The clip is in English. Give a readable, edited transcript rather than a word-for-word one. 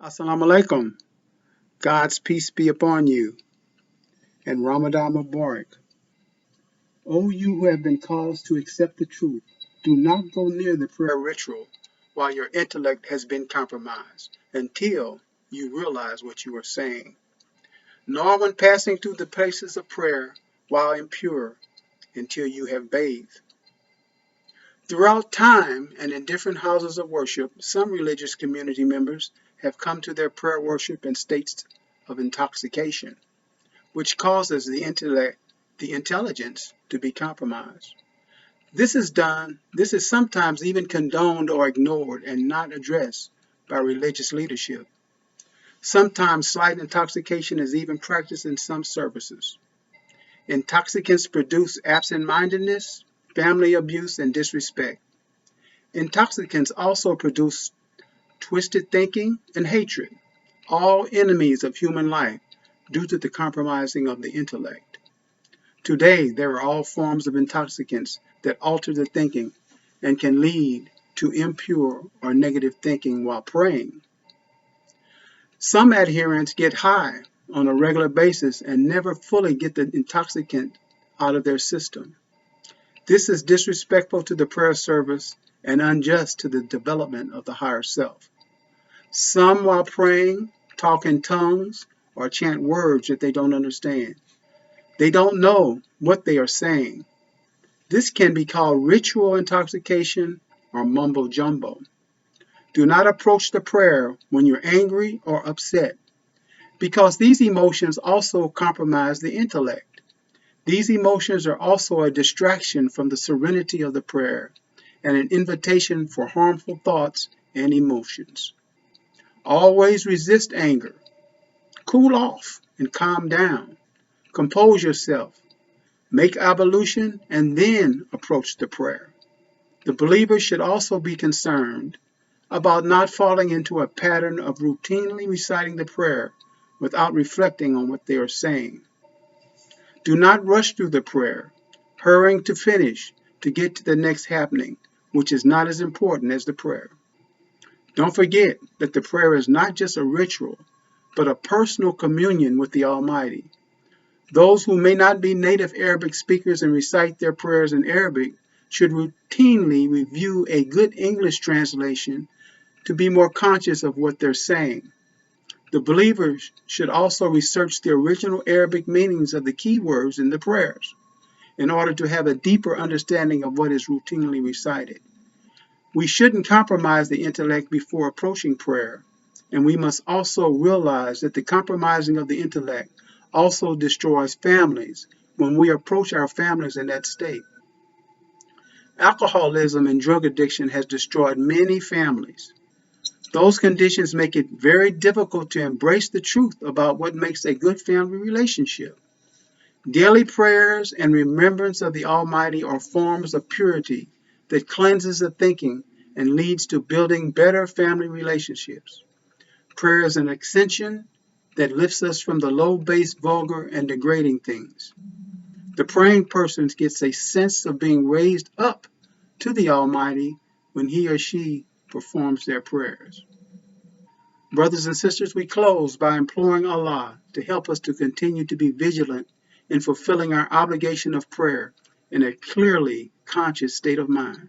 Assalamu alaikum. God's peace be upon you, and Ramadan Mubarak. O you who have been caused to accept the truth, do not go near the prayer ritual while your intellect has been compromised until you realize what you are saying, nor when passing through the places of prayer while impure until you have bathed. Throughout time and in different houses of worship, some religious community members have come to their prayer worship in states of intoxication, which causes the intelligence to be compromised. This is sometimes even condoned or ignored and not addressed by religious leadership. Sometimes slight intoxication is even practiced in some services. Intoxicants produce absent-mindedness, family abuse, and disrespect. Intoxicants also produce twisted thinking and hatred, all enemies of human life due to the compromising of the intellect. Today, there are all forms of intoxicants that alter the thinking and can lead to impure or negative thinking while praying. Some adherents get high on a regular basis and never fully get the intoxicant out of their system. This is disrespectful to the prayer service and unjust to the development of the higher self. Some, while praying, talk in tongues or chant words that they don't understand. They don't know what they are saying. This can be called ritual intoxication or mumbo jumbo. Do not approach the prayer when you're angry or upset, because these emotions also compromise the intellect. These emotions are also a distraction from the serenity of the prayer and an invitation for harmful thoughts and emotions. Always resist anger. Cool off and calm down. Compose yourself. Make ablution and then approach the prayer. The believer should also be concerned about not falling into a pattern of routinely reciting the prayer without reflecting on what they are saying. Do not rush through the prayer, hurrying to finish to get to the next happening, which is not as important as the prayer. Don't forget that the prayer is not just a ritual, but a personal communion with the Almighty. Those who may not be native Arabic speakers and recite their prayers in Arabic should routinely review a good English translation to be more conscious of what they're saying. The believers should also research the original Arabic meanings of the key words in the prayers in order to have a deeper understanding of what is routinely recited. We shouldn't compromise the intellect before approaching prayer, and we must also realize that the compromising of the intellect also destroys families when we approach our families in that state. Alcoholism and drug addiction has destroyed many families. Those conditions make it very difficult to embrace the truth about what makes a good family relationship. Daily prayers and remembrance of the Almighty are forms of purity that cleanses the thinking and leads to building better family relationships. Prayer is an ascension that lifts us from the low-based, vulgar, and degrading things. The praying person gets a sense of being raised up to the Almighty when he or she performs their prayers. Brothers and sisters, we close by imploring Allah to help us to continue to be vigilant in fulfilling our obligation of prayer in a clearly conscious state of mind.